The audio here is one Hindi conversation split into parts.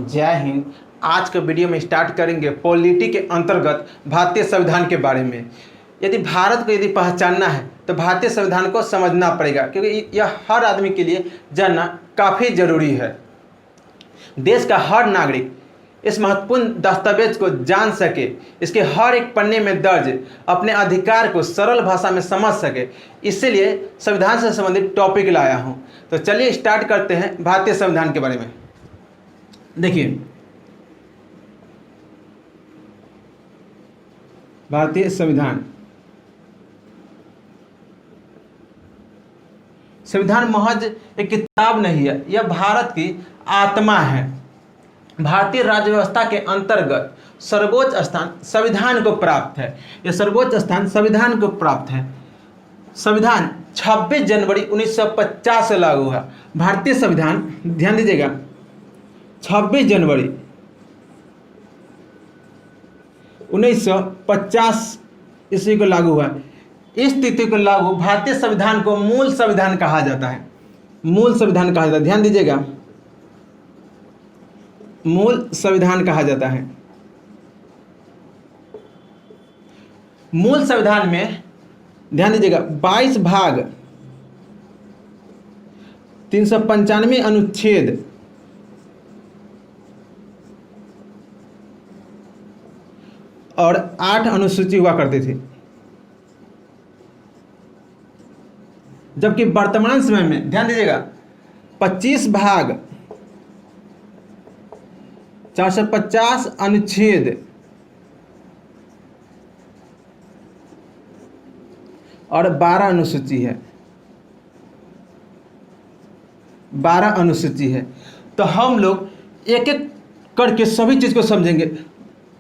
जय हिंद। आज के वीडियो में स्टार्ट करेंगे पॉलिटी के अंतर्गत भारतीय संविधान के बारे में। यदि भारत को पहचानना है तो भारतीय संविधान को समझना पड़ेगा, क्योंकि यह हर आदमी के लिए जानना काफ़ी ज़रूरी है। देश का हर नागरिक इस महत्वपूर्ण दस्तावेज को जान सके, इसके हर एक पन्ने में दर्ज अपने अधिकार को सरल भाषा में समझ सके, इसीलिए संविधान से संबंधित टॉपिक लाया हूँ। तो चलिए स्टार्ट करते हैं भारतीय संविधान के बारे में। देखिए, भारतीय संविधान महज एक किताब नहीं है, यह भारत की आत्मा है। भारतीय राज्य व्यवस्था के अंतर्गत सर्वोच्च स्थान संविधान को प्राप्त है। यह सर्वोच्च स्थान संविधान को प्राप्त है। संविधान 26 जनवरी 1950 से लागू हुआ। भारतीय संविधान, ध्यान दीजिएगा, 26 जनवरी 1950 ईस्वी को लागू हुआ। इस तिथि को लागू भारतीय संविधान को मूल संविधान कहा जाता है। मूल संविधान कहा जाता है, ध्यान दीजिएगा, मूल संविधान कहा जाता है। मूल संविधान में ध्यान दीजिएगा 22 भाग, 395 अनुच्छेद और 8 अनुसूची हुआ करती थी, जबकि वर्तमान समय में ध्यान दीजिएगा 25 भाग, 450 अनुच्छेद और 12 अनुसूची है। 12 अनुसूची है। तो हम लोग एक एक करके सभी चीज को समझेंगे।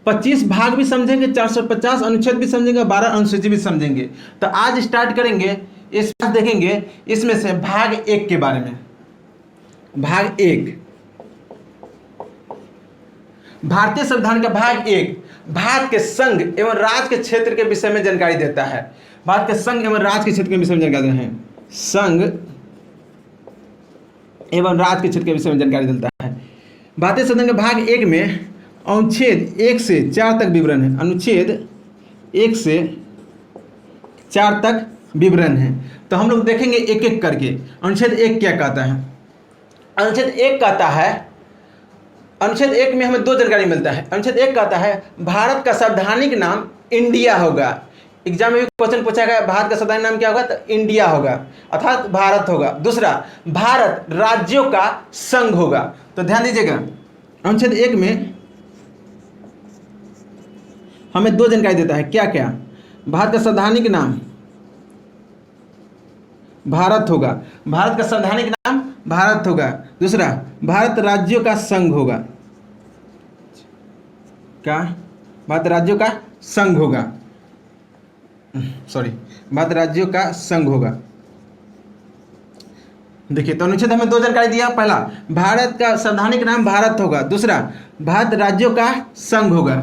25 भाग भी समझेंगे, 450 अनुच्छेद भी समझेंगे, 12 अनुसूची भी समझेंगे। तो आज स्टार्ट करेंगे, इस बार देखेंगे इसमें से भाग 1 के बारे में। भाग 1, भारतीय संविधान का भाग 1 भारत के संघ एवं राज्य के क्षेत्र के विषय में जानकारी देता है। भारत के संघ एवं राज्य के क्षेत्र के विषय में जानकारी देते हैं। संघ एवं राज्य के क्षेत्र के विषय में जानकारी देता है। भारतीय संविधान के भाग 1 में अनुच्छेद 1 से 4 तक विवरण है। अनुच्छेद 1 से 4 तक विवरण है। तो हम लोग देखेंगे एक एक करके। अनुच्छेद 1 क्या कहता है? अनुच्छेद 1 कहता है, अनुच्छेद 1 में हमें 2 जानकारी मिलता है। अनुच्छेद 1 कहता है भारत का संवैधानिक नाम इंडिया होगा। एग्जाम में भी क्वेश्चन पूछा गया, भारत का संवैधानिक नाम क्या होगा? तो इंडिया होगा, अर्थात भारत होगा। दूसरा, भारत राज्यों का संघ होगा। तो ध्यान दीजिएगा, अनुच्छेद 1 में हमें 2 जानकारी देता है। क्या क्या? भारत का संवैधानिक नाम भारत होगा, भारत का संवैधानिक नाम भारत होगा। दूसरा, भारत राज्यों का संघ होगा। क्या? भारत राज्यों का संघ होगा, सॉरी, भारत राज्यों का संघ होगा। देखिए, तो अनुच्छेद हमें 2 जानकारी दिया। पहला, भारत का संवैधानिक नाम भारत होगा। दूसरा, भारत राज्यों का संघ होगा।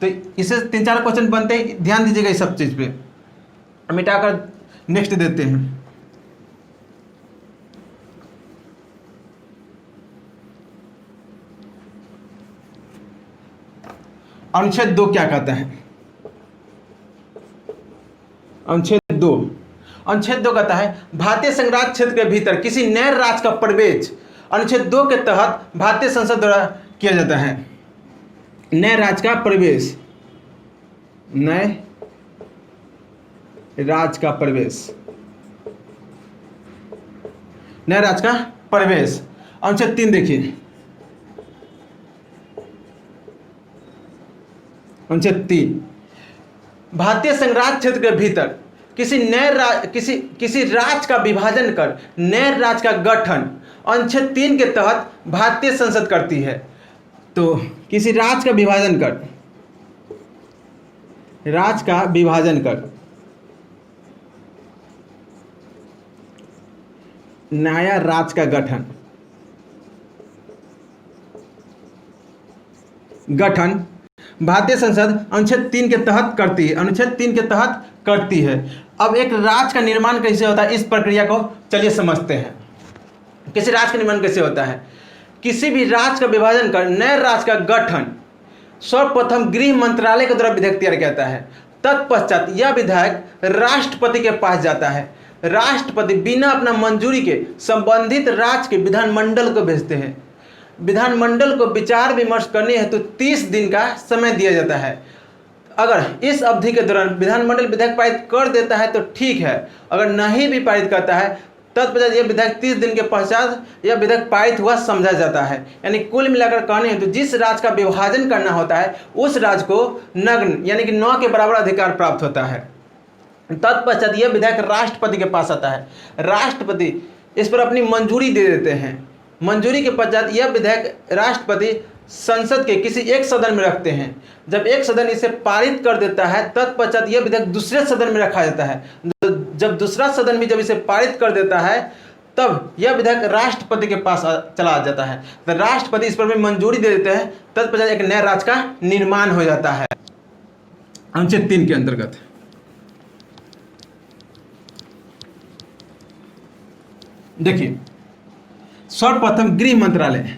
तो इससे 3-4 क्वेश्चन बनते हैं। ध्यान दीजिएगा इस सब चीज पे। मिटाकर नेक्स्ट देते हैं। अनुच्छेद 2 क्या कहता है? अनुच्छेद 2 कहता है भारतीय संघराज्य क्षेत्र के भीतर किसी नए राज्य का प्रवेश अनुच्छेद 2 के तहत भारतीय संसद द्वारा किया जाता है। नए राज्य का प्रवेश, नए राज्य का प्रवेश, नए राज्य का प्रवेश। अनुच्छेद 3 देखिए, अनुच्छेद 3, भारतीय संघराज्य क्षेत्र के भीतर किसी राज्य का विभाजन कर नए राज्य का गठन अनुच्छेद 3 के तहत भारतीय संसद करती है। तो किसी राज्य का विभाजन कर, राज्य का विभाजन कर नया राज्य का गठन भारतीय संसद अनुच्छेद 3 के तहत करती है। अनुच्छेद 3 के तहत करती है। अब एक राज्य का निर्माण कैसे होता है, इस प्रक्रिया को चलिए समझते हैं। किसी राज्य का निर्माण कैसे होता है? किसी भी राज्य का विभाजन कर नए राज्य का गठन सर्वप्रथम गृह मंत्रालय के द्वारा विधेयक तैयार किया जाता है। तत्पश्चात यह विधेयक राष्ट्रपति के पास जाता है। राष्ट्रपति बिना अपना मंजूरी के संबंधित राज्य के विधानमंडल को भेजते हैं। विधानमंडल को विचार विमर्श करने हेतु 30 दिन का समय दिया जाता है। अगर इस अवधि के दौरान विधानमंडल विधेयक पारित कर देता है तो ठीक है, अगर नहीं भी पारित करता है तत्पश्चात यह विधेयक 30 दिन के पश्चात यह विधेयक पारित हुआ समझा जाता है। यानी कुल मिलाकर कहने हैं तो जिस राज्य का विभाजन करना होता है उस राज्य को नग्न यानी कि 9 के बराबर अधिकार प्राप्त होता है। तत्पश्चात यह विधेयक राष्ट्रपति के पास आता है। राष्ट्रपति इस पर अपनी मंजूरी दे देते हैं। मंजूरी के पश्चात यह विधेयक राष्ट्रपति संसद के किसी एक सदन में रखते हैं। जब एक सदन इसे पारित कर देता है तत्पश्चात यह विधेयक दूसरे सदन में रखा जाता है। जब दूसरा सदन भी जब इसे पारित कर देता है तब यह विधेयक राष्ट्रपति के पास चला जाता है। तो राष्ट्रपति इस पर भी मंजूरी दे देते हैं। तत्पश्चात एक नए राज्य का निर्माण हो जाता है। अनुच्छेद 3 के अंतर्गत देखिए, सर्वप्रथम गृह मंत्रालय,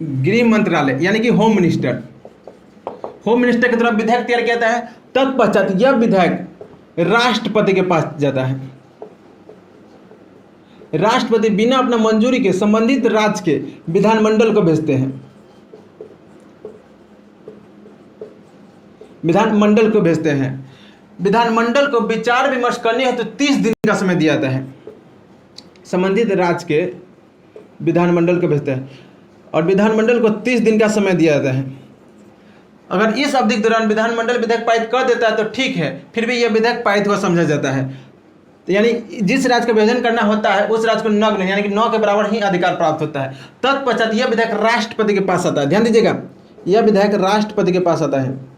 गृह मंत्रालय यानी कि होम मिनिस्टर के द्वारा विधेयक तैयार किया जाता है। तत्पश्चात यह विधेयक राष्ट्रपति के पास जाता है। राष्ट्रपति बिना अपना मंजूरी के संबंधित राज्य के विधानमंडल को भेजते हैं। विधानमंडल को विचार विमर्श करने हेतु 30 दिन का समय दिया जाता है। संबंधित राज्य के विधानमंडल को भेजते हैं और विधानमंडल को 30 दिन का समय दिया जाता है। अगर इस अवधि के दौरान विधानमंडल विधेयक पारित कर देता है तो ठीक है, फिर भी यह विधेयक पारित हुआ समझा जाता है। तो यानी जिस राज्य का विभाजन करना होता है उस राज्य को नग्न यानी कि 9 के बराबर ही अधिकार प्राप्त होता है। तत्पश्चात यह विधेयक राष्ट्रपति के पास आता है। ध्यान दीजिएगा, यह विधेयक राष्ट्रपति के पास आता है।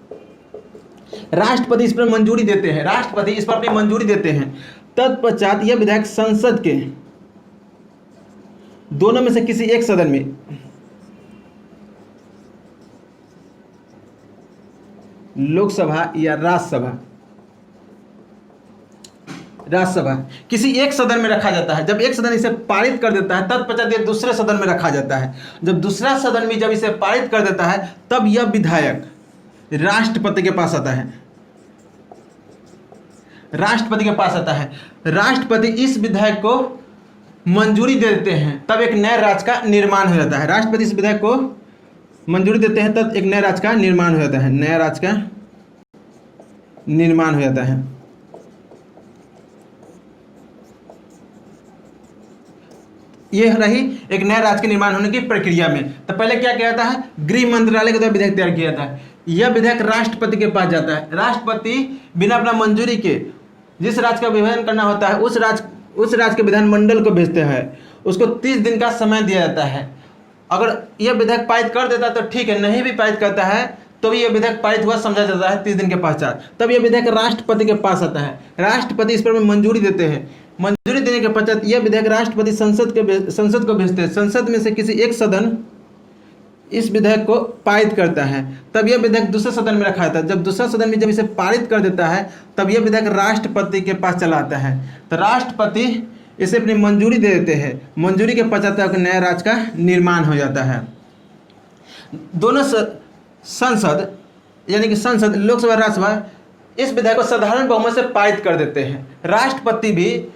राष्ट्रपति इस पर मंजूरी देते हैं। अपनी मंजूरी देते हैं। तत्पश्चात यह विधेयक संसद के दोनों में से किसी एक सदन में, लोकसभा या राज्यसभा किसी एक सदन में रखा जाता है। जब एक सदन इसे पारित कर देता है तत्पश्चात यह दूसरे सदन में रखा जाता है। जब दूसरा सदन भी जब इसे पारित कर देता है तब यह विधेयक राष्ट्रपति के पास आता है। राष्ट्रपति इस विधेयक को मंजूरी दे देते हैं, तब एक नए राज्य का निर्माण हो जाता है। राष्ट्रपति इस विधेयक को मंजूरी देते हैं तब एक नए राज्य का निर्माण हो जाता है। यह रही एक नए राज्य के निर्माण होने की प्रक्रिया में। तो पहले क्या किया जाता है, गृह मंत्रालय के द्वारा विधेयक तैयार किया जाता है। यह विधेयक राष्ट्रपति के पास जाता है। राष्ट्रपति बिना अपना मंजूरी के जिस राज्य का विभाजन करना होता है उस राज्य के विधानमंडल को भेजते हैं। उसको 30 दिन का समय दिया जाता है। अगर यह विधेयक पारित कर देता है तो ठीक है, नहीं भी पारित करता है तो भी यह विधेयक पारित हुआ समझा जाता है 30 दिन के पश्चात। तब यह विधेयक राष्ट्रपति के पास आता है। राष्ट्रपति इस पर मंजूरी देते हैं। मंजूरी देने के पश्चात यह विधेयक राष्ट्रपति संसद को भेजते हैं। संसद में से किसी एक सदन इस विधेयक को पारित करता है। तब यह विधेयक दूसरे सदन में रखा जाता है। जब दूसरा सदन में जब इसे पारित कर देता है तब यह विधेयक राष्ट्रपति के पास चला आता है। तो राष्ट्रपति इसे अपनी मंजूरी दे देते हैं। मंजूरी के पश्चात एक नया राज्य का निर्माण हो जाता है। दोनों संसद यानी कि संसद, लोकसभा, राज्यसभा इस विधेयक को साधारण बहुमत से पारित कर देते हैं। राष्ट्रपति भी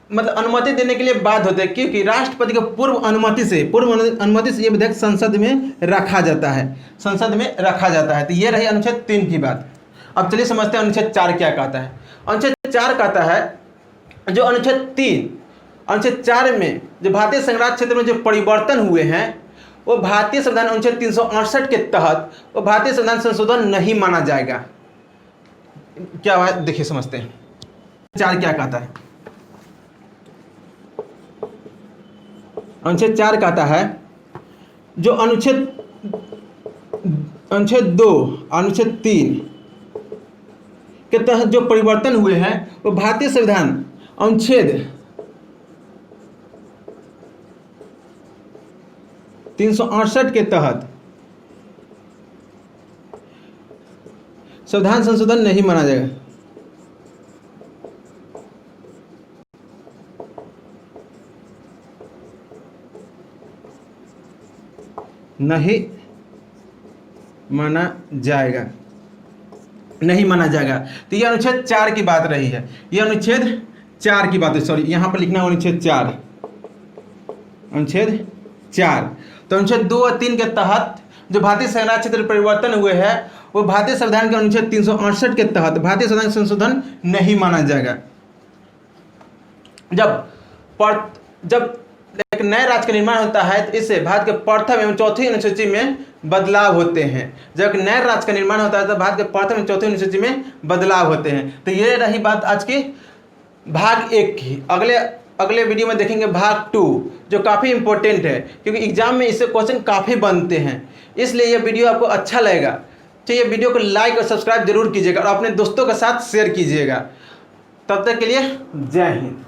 मतलब अनुमति देने के लिए बाध्य होते हैं, क्योंकि राष्ट्रपति को पूर्व अनुमति से यह विधेयक संसद में रखा जाता है। तो ये रही अनुच्छेद 3 की बात। अब चलिए समझते हैं अनुच्छेद 4 क्या कहता है। अनुच्छेद 4 कहता है जो अनुच्छेद 4 में जो भारतीय संघराज्य क्षेत्र में जो परिवर्तन हुए हैं वो भारतीय संविधान अनुच्छेद 368 के तहत वो भारतीय संविधान संशोधन नहीं माना जाएगा। क्या हुआ देखिए, समझते हैं 4 क्या कहता है। अनुच्छेद 4 कहता है जो अनुच्छेद 2, अनुच्छेद 3 के तहत जो परिवर्तन हुए हैं वो भारतीय संविधान अनुच्छेद 368 के तहत संविधान संशोधन नहीं माना जाएगा। नहीं माना जाएगा, नहीं माना जाएगा। तो ये अनुच्छेद 4 की बात रही है, ये अनुच्छेद 4 की बात है, सॉरी यहाँ पर लिखना अनुच्छेद 4, अनुच्छेद 4। तो अनुच्छेद 2 और 3 के तहत जो भारतीय सेना क्षेत्र परिवर्तन हुए हैं वो भारतीय संविधान के अनुच्छेद 368 के तहत भारतीय संविधान संशोधन नहीं माना जाएगा। जब एक नए राज्य का निर्माण होता है तो इससे भारत के प्रथम एवं चौथी अनुसूची में बदलाव होते हैं। जब एक नए राज्य का निर्माण होता है तो भारत के प्रथम एवं चौथी अनुसूची में बदलाव होते हैं। तो ये रही बात आज की भाग 1 की। अगले वीडियो में देखेंगे भाग 2, जो काफ़ी इंपॉर्टेंट है क्योंकि एग्जाम में इससे क्वेश्चन काफ़ी बनते हैं, इसलिए ये वीडियो आपको अच्छा लगेगा। तो ये वीडियो को लाइक और सब्सक्राइब जरूर कीजिएगा और अपने दोस्तों के साथ शेयर कीजिएगा। तब तक के लिए जय हिंद।